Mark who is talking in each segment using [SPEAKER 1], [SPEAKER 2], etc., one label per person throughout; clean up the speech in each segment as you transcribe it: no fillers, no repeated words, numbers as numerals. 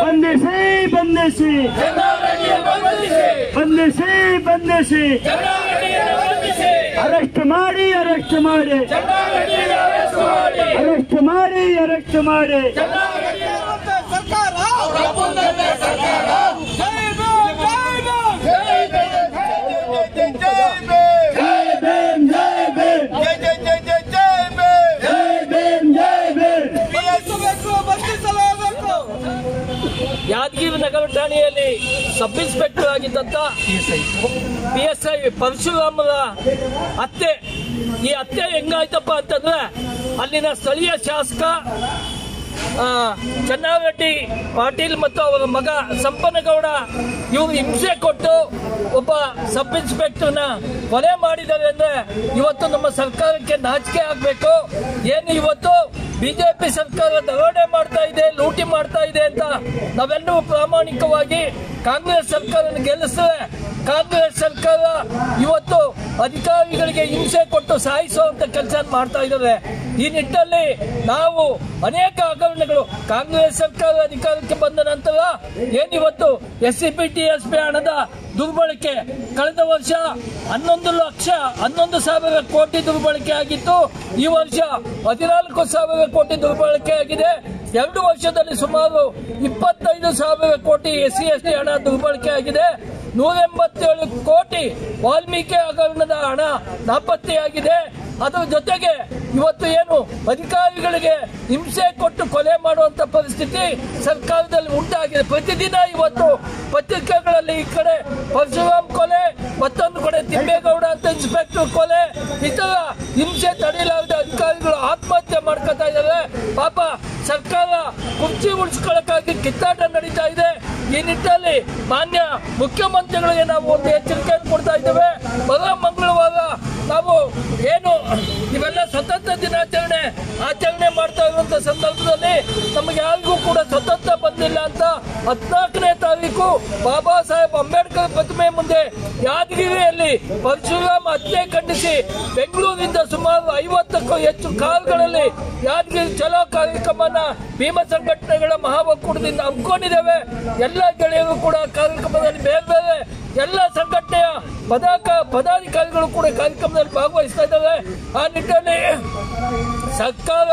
[SPEAKER 1] ಬಂಧಿಸಿ ಬಂಧಿಸಿ ಬಂಧಿಸಿ ಬಂಧಿಸಿ ಅರೆಸ್ಟ್ ಮಾಡಿ ಅರೆಸ್ಟ್ ಮಾಡಿ ಅರೆಸ್ಟ್ ಮಾಡಿ ಅರೆಸ್ಟ್ ಮಾಡಿ
[SPEAKER 2] ಯಾದಗಿರಿ ನಗರ ಠಾಣೆಯಲ್ಲಿ ಸಬ್ ಇನ್ಸ್ಪೆಕ್ಟರ್ ಆಗಿದ್ದಂತ PSI ಪರಶುರಾಮರ ಹತ್ಯೆ. ಈ ಹತ್ಯೆ ಹೆಂಗಾಯ್ತಪ್ಪ ಅಂತಂದ್ರೆ ಅಲ್ಲಿನ ಸ್ಥಳೀಯ ಶಾಸಕ ಚನ್ನಾರೆಡ್ಡಿ ಪಾಟೀಲ್ ಮತ್ತು ಅವರ ಮಗ ಸಂಪನಗೌಡ ಇವರು ಹಿಂಸೆ ಕೊಟ್ಟು ಒಬ್ಬ ಸಬ್ ಇನ್ಸ್ಪೆಕ್ಟರ್ನ ಕೊಲೆ ಮಾಡಿದ್ದಾರೆ ಅಂದ್ರೆ ಇವತ್ತು ನಮ್ಮ ಸರ್ಕಾರಕ್ಕೆ ನಾಚಿಕೆ ಆಗಬೇಕು. ಏನು ಇವತ್ತು ಬಿಜೆಪಿ ಸರ್ಕಾರ ದರೋಡೆ ಮಾಡ್ತಾ ಇದೆ, ಲೂಟಿ ಮಾಡ್ತಾ ಇದೆ ಅಂತ ನಾವೆಲ್ಲರೂ ಪ್ರಾಮಾಣಿಕವಾಗಿ ಕಾಂಗ್ರೆಸ್ ಸರ್ಕಾರ ಗೆಲ್ಲಿಸಿದ್ರೆ ಕಾಂಗ್ರೆಸ್ ಸರ್ಕಾರ ಇವತ್ತು ಅಧಿಕಾರಿಗಳಿಗೆ ಹಿಂಸೆ ಕೊಟ್ಟು ಸಾಯಿಸುವಂತ ಕೆಲಸ ಮಾಡ್ತಾ ಇದ್ದಾರೆ. ಈ ನಿಟ್ಟಿನಲ್ಲಿ ನಾವು ಅನೇಕ ಹಗರಣಗಳು ಕಾಂಗ್ರೆಸ್ ಸರ್ಕಾರ ಅಧಿಕಾರಕ್ಕೆ ಬಂದ ನಂತರ ಏನಿವತ್ತು SCPTSP ಹಣದ ದುರ್ಬಳಕೆ ಕಳೆದ ವರ್ಷ 11,000 ಕೋಟಿ ದುರ್ಬಳಕೆ ಆಗಿತ್ತು. ಈ ವರ್ಷ 14,000 ಕೋಟಿ ದುರ್ಬಳಕೆ ಆಗಿದೆ. 2 ವರ್ಷದಲ್ಲಿ ಸುಮಾರು 25,000 ಕೋಟಿ SC/ST ಹಣ ದುರ್ಬಳಕೆ ಆಗಿದೆ. 187 ಕೋಟಿ ವಾಲ್ಮೀಕಿ ಹಗರಣದ ಹಣ ನಾಪತ್ತೆಯಾಗಿದೆ. ಅದರ ಜೊತೆಗೆ ಇವತ್ತು ಏನು ಅಧಿಕಾರಿಗಳಿಗೆ ಹಿಂಸೆ ಕೊಟ್ಟು ಕೊಲೆ ಮಾಡುವಂತ ಪರಿಸ್ಥಿತಿ ಸರ್ಕಾರದಲ್ಲಿ ಉಂಟಾಗಿದೆ. ಪ್ರತಿದಿನ ಇವತ್ತು ಪತ್ರಿಕೆಗಳಲ್ಲಿ ಈ ಕಡೆ ಪರಶುರಾಮ್ ಕೊಲೆ, ಮತ್ತೊಂದು ಕಡೆ ತಿಮ್ಮೇಗೌಡ ಅಂತ ಇನ್ಸ್ಪೆಕ್ಟರ್ ಕೊಲೆ, ಇತರ ಹಿಂಸೆ ತಡೆಯಲಾಗದ ಅಧಿಕಾರಿಗಳು ಆತ್ಮಹತ್ಯೆ ಮಾಡ್ಕೊತಾ ಇದ್ದಾರೆ. ಪಾಪ ಸರ್ಕಾರ ಕುರ್ಚಿ ಉಳಿಸ್ಕೊಳ್ಳಕ್ಕಾಗಿ ಕಿತ್ತಾಟ ನಡೀತಾ ಇದೆ. ಈ ನಿಟ್ಟಿನಲ್ಲಿ ಮಾನ್ಯ ಮುಖ್ಯಮಂತ್ರಿಗಳಿಗೆ ನಾವು ಒಂದು ಎಚ್ಚರಿಕೆಯನ್ನು ಕೊಡ್ತಾ ಇದ್ದೇವೆ. ಬರುವ ಮಂಗಳವಾರ ನಾವು ಏನು ಇವೆಲ್ಲ ಸ್ವತಂತ್ರ ಆಚರಣೆ ಮಾಡ್ತಾ ಇರುವಂತ ಸಂದರ್ಭದಲ್ಲಿ ನಮಗೆ ಯಾರಿಗೂ ಕೂಡ ಸ್ವತಂತ್ರ ಬಂದಿಲ್ಲ ಅಂತ 14ನೇ ತಾರೀಕು ಬಾಬಾ ಸಾಹೇಬ್ ಅಂಬೇಡ್ಕರ್ ಪ್ರತಿಮೆ ಮುಂದೆ ಯಾದಗಿರಿಯಲ್ಲಿ ಪರಶುರಾಮ ಹತ್ಯೆ ಖಂಡಿಸಿ ಬೆಂಗಳೂರಿನಿಂದ ಸುಮಾರು 50ಕ್ಕೂ ಹೆಚ್ಚು ಕಾರುಗಳಲ್ಲಿ ಯಾದಗಿರಿ ಚಲೋ ಕಾರ್ಯಕ್ರಮನ ಭೀಮ ಸಂಘಟನೆಗಳ ಮಹಾ ಒಕ್ಕೂಟದಿಂದ ಹಮ್ಮಿಕೊಂಡಿದ್ದೇವೆ. ಎಲ್ಲ ಗೆಳೆಯರು ಕೂಡ ಕಾರ್ಯಕ್ರಮದಲ್ಲಿ ಬೇರೆ ಬೇರೆ ಎಲ್ಲ ಸಂಘಟನೆಯ ಪದಾಧಿಕಾರಿಗಳು ಕೂಡ ಕಾರ್ಯಕ್ರಮದಲ್ಲಿ ಭಾಗವಹಿಸ್ತಾ ಇದ್ದಾರೆ. ಆ ನಿಟ್ಟಿನಲ್ಲಿ ಸರ್ಕಾರ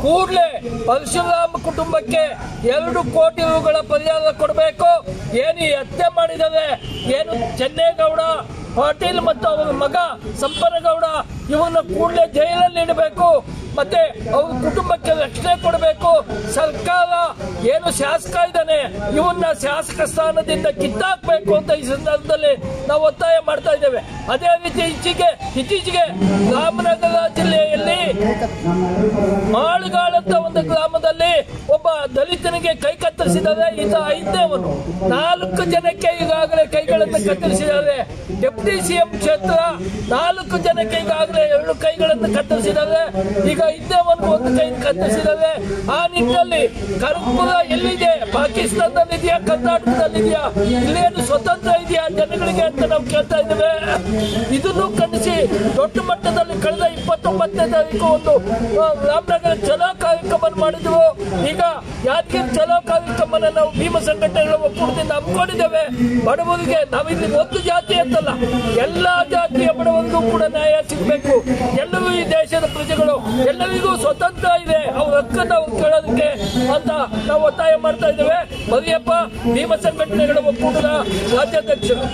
[SPEAKER 2] ಕೂಡಲೇ ಪರಶುರಾಮ ಕುಟುಂಬಕ್ಕೆ 2 ಕೋಟಿ ರುಗಳ ಪರಿಹಾರ ಕೊಡಬೇಕು. ಏನು ಹತ್ಯೆ ಮಾಡಿದ್ದಾರೆ, ಏನು ಚೆನ್ನೇಗೌಡ ಪಾಟೀಲ್ ಮತ್ತು ಅವರ ಮಗ ಸಂಪನಗೌಡ ಇವನ್ನ ಕೂಡಲೇ ಜೈಲಲ್ಲಿ ಇಡಬೇಕು. ಮತ್ತೆ ಅವ್ರ ಕುಟುಂಬಕ್ಕೆ ರಕ್ಷಣೆ ಕೊಡಬೇಕು. ಸರ್ಕಾರ ಏನು ಶಾಸಕ ಇದ್ದಾನೆ ಇವನ್ನ ಶಾಸಕ ಸ್ಥಾನದಿಂದ ಕಿತ್ತಾಕ್ಬೇಕು ಅಂತ ಈ ಸಂದರ್ಭದಲ್ಲಿ ನಾವು ಒತ್ತಾಯ ಮಾಡ್ತಾ ಇದ್ದೇವೆ. ಅದೇ ರೀತಿ ಇತ್ತೀಚೆಗೆ ರಾಮನಗರ ಜಿಲ್ಲೆಯಲ್ಲಿ ಮಾಳುಗಾಳ ಅಂತ ಒಂದು ಗ್ರಾಮದಲ್ಲಿ ಒಬ್ಬ ದಲಿತನಿಗೆ ಕೈ ಕತ್ತರಿಸಿದ್ದಾರೆ. ಈತ 5ನೇವನು. 4 ಜನಕ್ಕೆ ಈಗಾಗಲೇ ಕೈಗಳನ್ನು ಕತ್ತರಿಸಿದ್ದಾರೆ. ಡೆಪ್ಟಿ CM ಕ್ಷೇತ್ರ 4 ಜನಕ್ಕೆ ಈಗಾಗಲೇ 2 ಕೈಗಳನ್ನು ಕತ್ತರಿಸಿದ್ದಾರೆ. ಈಗ 5ನೇವನು 1 ಕೈ ಕತ್ತರಿಸಿದ್ದಾರೆ. ಆ ನಿಟ್ಟಿನಲ್ಲಿ ಕರ್ಪೂರ ಎಲ್ಲಿದೆ? ಪಾಕಿಸ್ತಾನದಲ್ಲಿ ಇದೆಯಾ, ಕರ್ನಾಟಕದಲ್ಲಿದೆಯಾ? ಇಲ್ಲೇನು ಸ್ವತಂತ್ರ ಇದೆಯಾ ಜನಗಳಿಗೆ ಅಂತ ನಾವು ಕೇಳ್ತಾ ಇದ್ದೇವೆ. ಇದನ್ನು ಖಂಡಿಸಿ ದೊಡ್ಡ ಮಟ್ಟದಲ್ಲಿ ಕಳೆದ 29ನೇ ತಾರೀಕು ಒಂದು ರಾಮನಗರ ಚಲೋ ಕಾರ್ಯಕ್ರಮ ಮಾಡಿದ್ವು. ಈಗ ಯಾದಗಿರಿ ಚಲೋ ಕಾರ್ಯಕ್ರಮನ ನಾವು ಭೀಮ ಸಂಘಟನೆಗಳ ಒಕ್ಕೂಟದಿಂದ ಹಮ್ಮಿಕೊಂಡಿದ್ದೇವೆ. ಬಡವರಿಗೆ ನಾವಿಲ್ಲಿ ಒಂದು ಜಾತಿ ಅಂತಲ್ಲ, ಎಲ್ಲಾ ಜಾತಿಯ ಬಡವರಿಗೂ ಕೂಡ ನ್ಯಾಯ ಸಿಗಬೇಕು. ಎಲ್ಲರೂ ಈ ದೇಶದ ಪ್ರಜೆಗಳು, ಎಲ್ಲರಿಗೂ ಸ್ವತಂತ್ರ ಇದೆ, ಅವ್ರ ಹಕ್ಕನ್ನು ಅವ್ರು ಕೇಳೋದಕ್ಕೆ ಅಂತ ನಾವು ಒತ್ತಾಯ ಮಾಡ್ತಾ ಇದ್ದೇವೆ. ಮರಿಯಪ್ಪ ಭೀಮ ಸಂಘಟನೆಗಳ ಒಕ್ಕೂಟದ ರಾಜ್ಯಾಧ್ಯಕ್ಷರು.